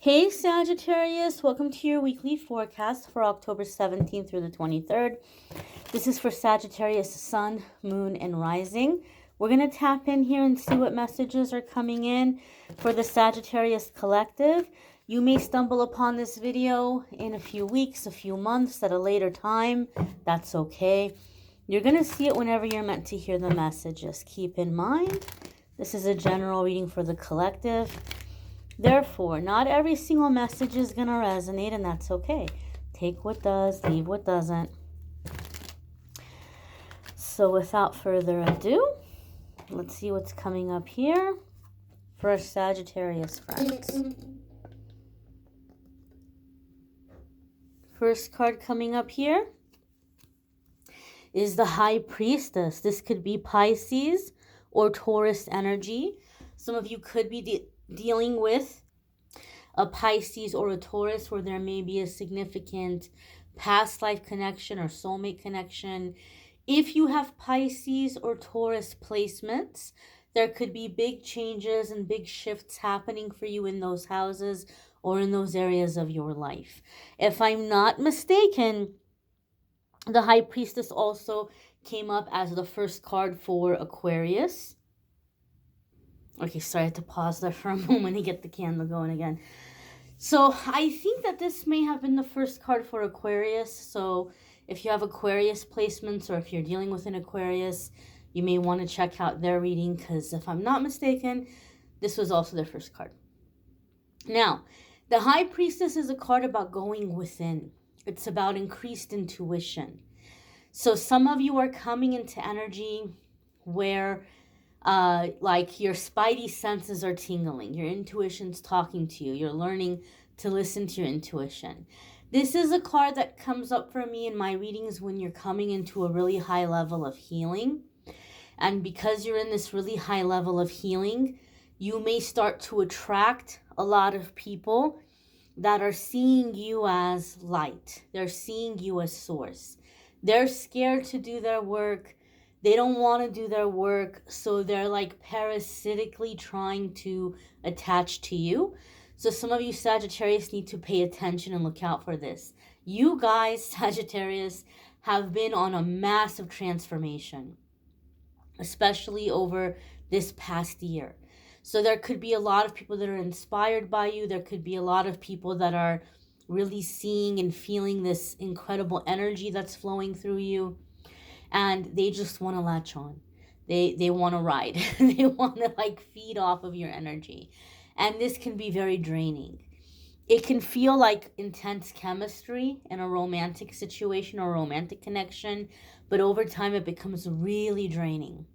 Hey Sagittarius, welcome to your weekly forecast for October 17th through the 23rd. This is for Sagittarius Sun, Moon, and Rising. We're going to tap in here and see what messages are coming in for the Sagittarius Collective. You may stumble upon this video in a few weeks, a few months, at a later time. That's okay. You're going to see it whenever you're meant to hear the message. Just keep in mind, this is a general reading for the collective. Therefore, not every single message is going to resonate, and that's okay. Take what does, leave what doesn't. So without further ado, let's see what's coming up here for our Sagittarius friends. First card coming up here is the High Priestess. This could be Pisces or Taurus energy. Some of you could be dealing with a Pisces or a Taurus where there may be a significant past life connection or soulmate connection. If you have Pisces or Taurus placements, there could be big changes and big shifts happening for you in those houses or in those areas of your life. If I'm not mistaken, the High Priestess also came up as the first card for Aquarius. Okay, sorry, I had to pause there for a moment to get the candle going again. So I think that this may have been the first card for Aquarius. So if you have Aquarius placements or if you're dealing with an Aquarius, you may want to check out their reading because if I'm not mistaken, this was also their first card. Now, the High Priestess is a card about going within. It's about increased intuition. So some of you are coming into energy where like your spidey senses are tingling, your intuition's talking to you, you're learning to listen to your intuition. This is a card that comes up for me in my readings when you're coming into a really high level of healing. And because you're in this really high level of healing, you may start to attract a lot of people that are seeing you as light. They're seeing you as source. They're scared to do their work. They don't want to do their work, so they're like parasitically trying to attach to you. So some of you Sagittarius need to pay attention and look out for this. You guys, Sagittarius, have been on a massive transformation, especially over this past year. So there could be a lot of people that are inspired by you. There could be a lot of people that are really seeing and feeling this incredible energy that's flowing through you. And they just want to latch on. They want to ride. They want to like feed off of your energy. And this can be very draining. It can feel like intense chemistry in a romantic situation or romantic connection, but over time it becomes really draining.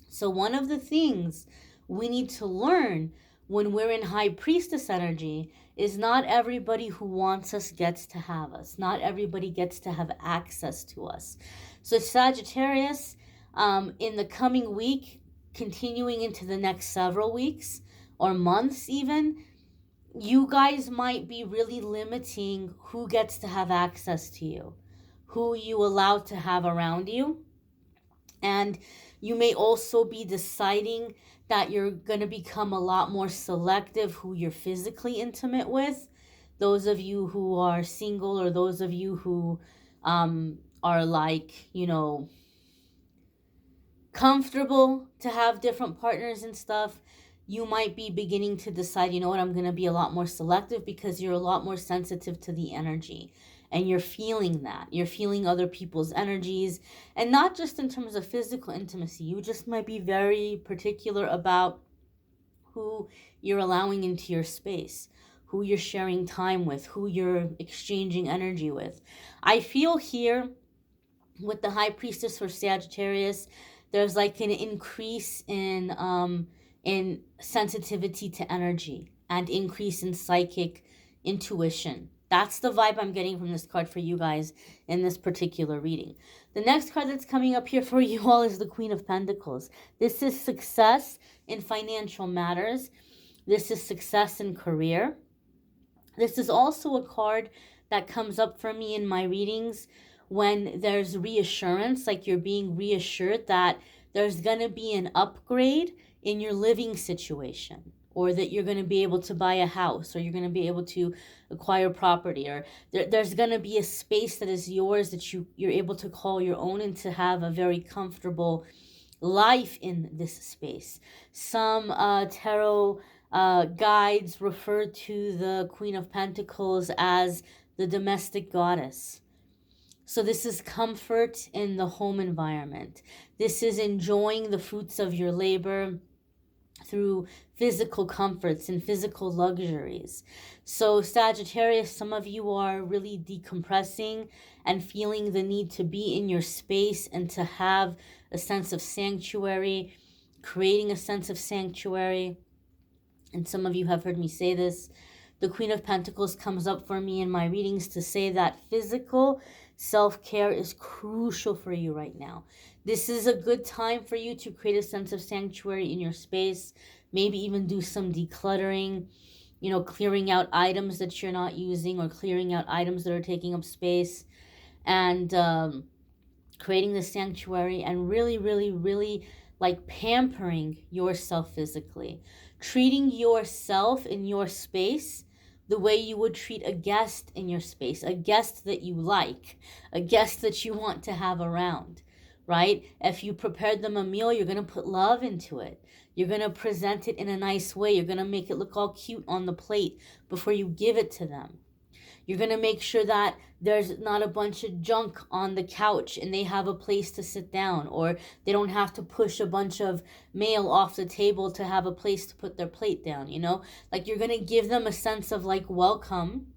So one of the things we need to learn when we're in High Priestess energy is not everybody who wants us gets to have us. Not everybody gets to have access to us. So Sagittarius, in the coming week, continuing into the next several weeks or months even, you guys might be really limiting who gets to have access to you, who you allow to have around you. And you may also be deciding that you're going to become a lot more selective who you're physically intimate with. Those of you who are single or those of you who are like, comfortable to have different partners and stuff, you might be beginning to decide, you know what, I'm going to be a lot more selective because you're a lot more sensitive to the energy. And you're feeling that. You're feeling other people's energies. And not just in terms of physical intimacy. You just might be very particular about who you're allowing into your space, who you're sharing time with, who you're exchanging energy with. I feel here with the High Priestess for Sagittarius, there's like an increase in sensitivity to energy and increase in psychic intuition. That's the vibe I'm getting from this card for you guys in this particular reading. The next card that's coming up here for you all is the Queen of Pentacles. This is success in financial matters. This is success in career. This is also a card that comes up for me in my readings when there's reassurance, like you're being reassured that there's going to be an upgrade in your living situation or that you're going to be able to buy a house, or you're going to be able to acquire property, or there's going to be a space that is yours that you're able to call your own and to have a very comfortable life in this space. Some tarot guides refer to the Queen of Pentacles as the domestic goddess. So this is comfort in the home environment. This is enjoying the fruits of your labor through physical comforts and physical luxuries. So Sagittarius, some of you are really decompressing and feeling the need to be in your space and to have a sense of sanctuary, creating a sense of sanctuary. And some of you have heard me say this. The Queen of Pentacles comes up for me in my readings to say that physical self-care is crucial for you right now. This is a good time for you to create a sense of sanctuary in your space. Maybe even do some decluttering, clearing out items that you're not using, or clearing out items that are taking up space, and creating the sanctuary and really, really, really like pampering yourself physically. Treating yourself in your space the way you would treat a guest in your space, a guest that you like, a guest that you want to have around, right? If you prepared them a meal, you're going to put love into it. You're going to present it in a nice way. You're going to make it look all cute on the plate before you give it to them. You're going to make sure that there's not a bunch of junk on the couch and they have a place to sit down, or they don't have to push a bunch of mail off the table to have a place to put their plate down, Like you're going to give them a sense of like welcome.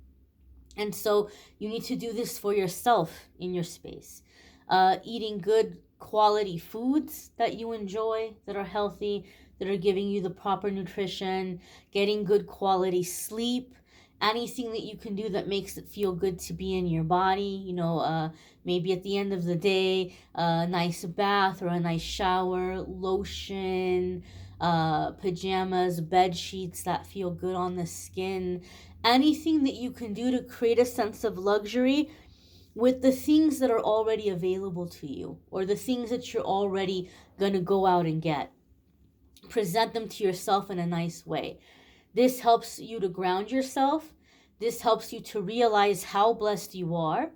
And so you need to do this for yourself in your space. Eating good quality foods that you enjoy, that are healthy, that are giving you the proper nutrition, getting good quality sleep. Anything that you can do that makes it feel good to be in your body, maybe at the end of the day, a nice bath or a nice shower, lotion, pajamas, bed sheets that feel good on the skin. Anything that you can do to create a sense of luxury with the things that are already available to you, or the things that you're already going to go out and get. Present them to yourself in a nice way. This helps you to ground yourself. This helps you to realize how blessed you are,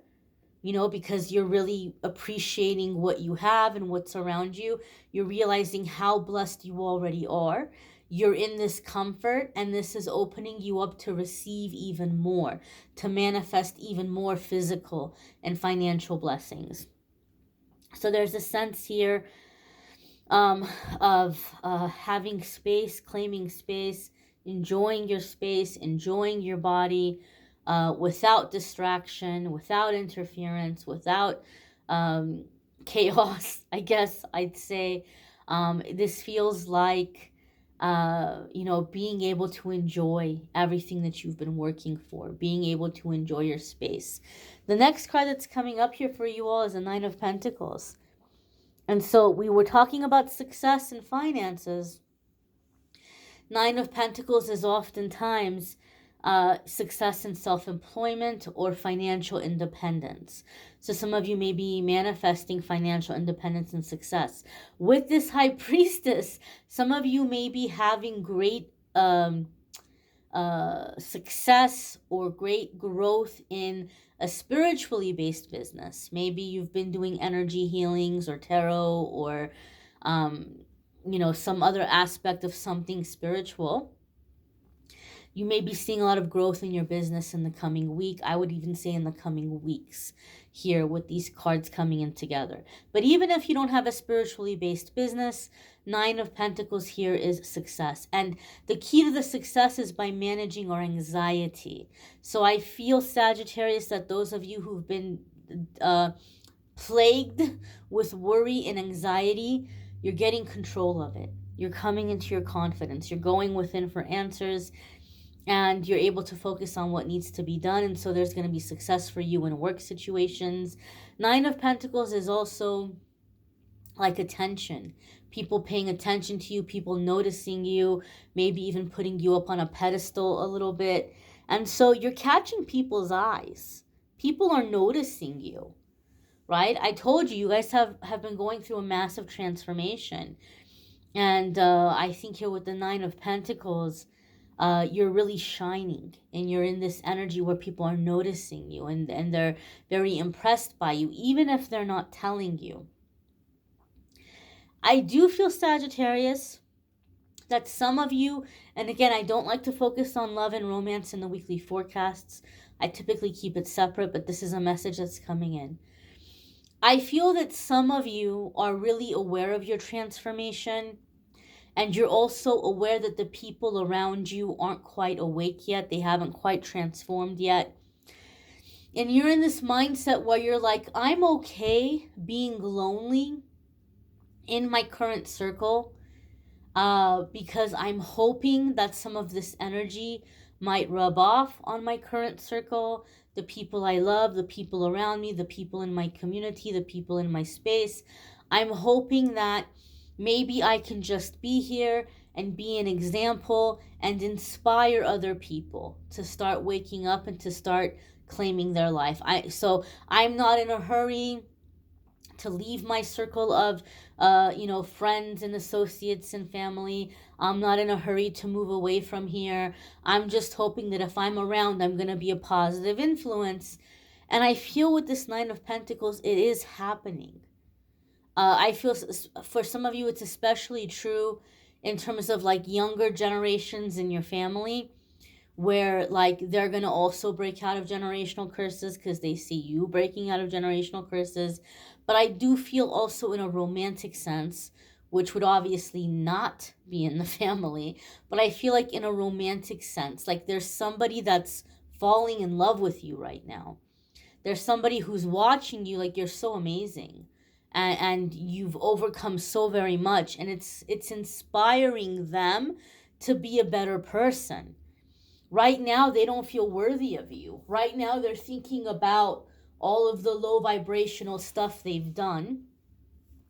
because you're really appreciating what you have and what's around you. You're realizing how blessed you already are. You're in this comfort, and this is opening you up to receive even more, to manifest even more physical and financial blessings. So there's a sense here of having space, claiming space, enjoying your space, enjoying your body, without distraction, without interference, without chaos, I guess I'd say. This feels like, being able to enjoy everything that you've been working for, being able to enjoy your space. The next card that's coming up here for you all is a Nine of Pentacles. And so we were talking about success and finances. Nine of Pentacles is oftentimes success in self-employment or financial independence. So some of you may be manifesting financial independence and success. With this High Priestess, some of you may be having great success or great growth in a spiritually based business. Maybe you've been doing energy healings or tarot, or some other aspect of something spiritual. You may be seeing a lot of growth in your business in the coming week. I would even say in the coming weeks here, with these cards coming in together. But even if you don't have a spiritually based business, Nine of Pentacles here is success. And the key to the success is by managing our anxiety. So I feel, Sagittarius, that those of you who've been plagued with worry and anxiety, you're getting control of it. You're coming into your confidence. You're going within for answers, and you're able to focus on what needs to be done. And so there's going to be success for you in work situations. Nine of Pentacles is also like attention. People paying attention to you, people noticing you, maybe even putting you up on a pedestal a little bit. And so you're catching people's eyes. People are noticing you, right? I told you, you guys have been going through a massive transformation. And I think here with the Nine of Pentacles, you're really shining, and you're in this energy where people are noticing you, and they're very impressed by you, even if they're not telling you. I do feel, Sagittarius, that some of you, and again, I don't like to focus on love and romance in the weekly forecasts. I typically keep it separate, but this is a message that's coming in. I feel that some of you are really aware of your transformation, and you're also aware that the people around you aren't quite awake yet. They haven't quite transformed yet. And you're in this mindset where you're like, I'm okay being lonely in my current circle, because I'm hoping that some of this energy might rub off on my current circle, the people I love, the people around me, the people in my community, the people in my space. I'm hoping that maybe I can just be here and be an example and inspire other people to start waking up and to start claiming their life. So I'm not in a hurry to leave my circle of friends and associates and family. I'm not in a hurry to move away from here. I'm just hoping that if I'm around, I'm going to be a positive influence. And I feel with this Nine of Pentacles, it is happening. I feel for some of you, it's especially true in terms of like younger generations in your family, where like they're going to also break out of generational curses because they see you breaking out of generational curses. But I do feel also in a romantic sense, which would obviously not be in the family, but I feel like in a romantic sense, like there's somebody that's falling in love with you right now. There's somebody who's watching you like you're so amazing, and you've overcome so very much, and it's inspiring them to be a better person. Right now, they don't feel worthy of you. Right now, they're thinking about all of the low vibrational stuff they've done.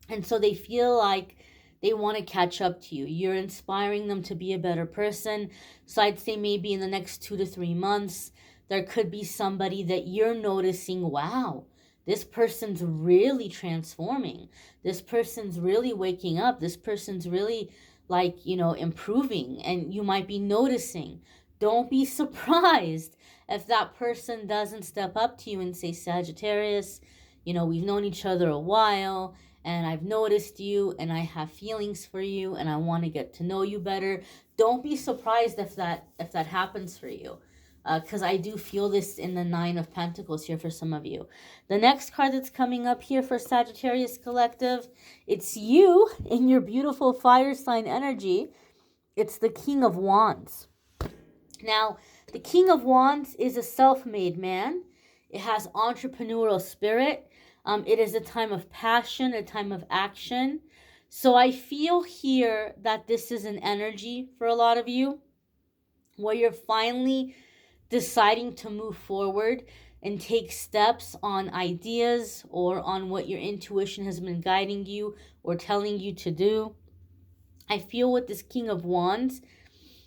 And so they feel like they want to catch up to you. You're inspiring them to be a better person. So I'd say maybe in the next 2 to 3 months, there could be somebody that you're noticing, wow, this person's really transforming. This person's really waking up. This person's really improving. And you might be noticing. Don't be surprised if that person doesn't step up to you and say, Sagittarius, we've known each other a while, and I've noticed you, and I have feelings for you, and I want to get to know you better. Don't be surprised if that happens for you, because I do feel this in the Nine of Pentacles here for some of you. The next card that's coming up here for Sagittarius Collective, it's you in your beautiful fire sign energy. It's the King of Wands. Now, the King of Wands is a self-made man. It has entrepreneurial spirit. It is a time of passion, a time of action. So I feel here that this is an energy for a lot of you where you're finally deciding to move forward and take steps on ideas or on what your intuition has been guiding you or telling you to do. I feel with this King of Wands,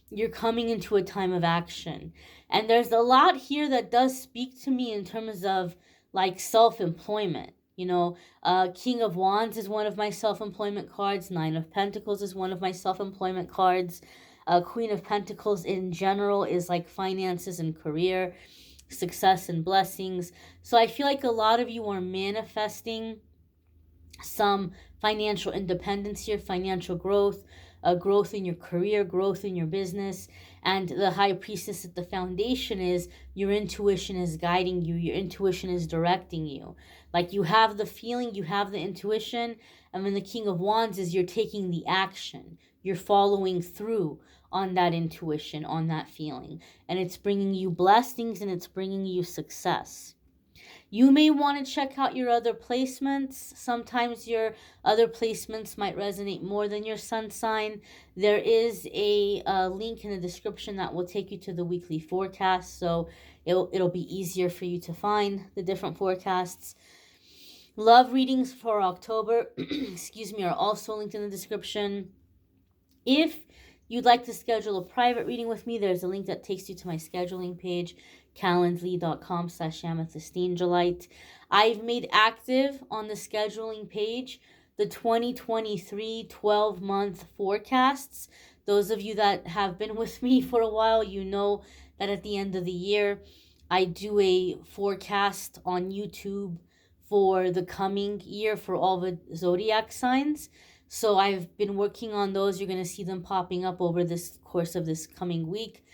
you're coming into a time of action. And there's a lot here that does speak to me in terms of like self-employment. King of Wands is one of my self-employment cards. Nine of Pentacles is one of my self-employment cards. Queen of Pentacles in general is like finances and career, success and blessings. So I feel like a lot of you are manifesting some financial independence here, financial growth, growth in your career, growth in your business. And the High Priestess at the foundation is your intuition is guiding you. Your intuition is directing you. Like you have the feeling, you have the intuition. And then the King of Wands is you're taking the action. You're following through on that intuition, on that feeling. And it's bringing you blessings and it's bringing you success. You may want to check out your other placements. Sometimes your other placements might resonate more than your sun sign. There is a link in the description that will take you to the weekly forecast, so it'll be easier for you to find the different forecasts. Love readings for October, excuse me, are also linked in the description. If you'd like to schedule a private reading with me, there's a link that takes you to my scheduling page, calendly.com/amethystangellite. I've made active on the scheduling page the 2023 12-month forecasts. Those of you that have been with me for a while, you know that at the end of the year, I do a forecast on YouTube for the coming year for all the zodiac signs. So I've been working on those. You're going to see them popping up over this course of this coming week.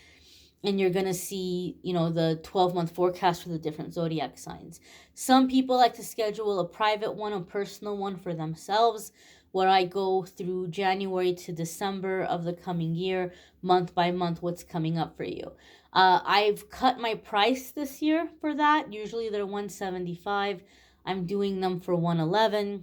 And you're going to see, the 12-month forecast for the different zodiac signs. Some people like to schedule a private one, a personal one for themselves, where I go through January to December of the coming year, month by month, what's coming up for you. I've cut my price this year for that. Usually they're $175. I'm doing them for $111.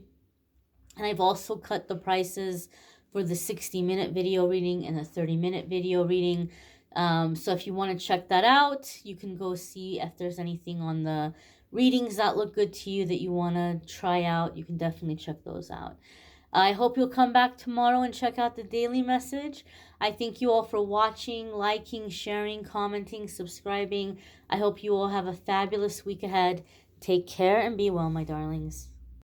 And I've also cut the prices for the 60-minute video reading and the 30-minute video reading. So if you want to check that out, you can go see if there's anything on the readings that look good to you that you want to try out. You can definitely check those out. I hope you'll come back tomorrow and check out the daily message. I thank you all for watching, liking, sharing, commenting, subscribing. I hope you all have a fabulous week ahead. Take care and be well, my darlings.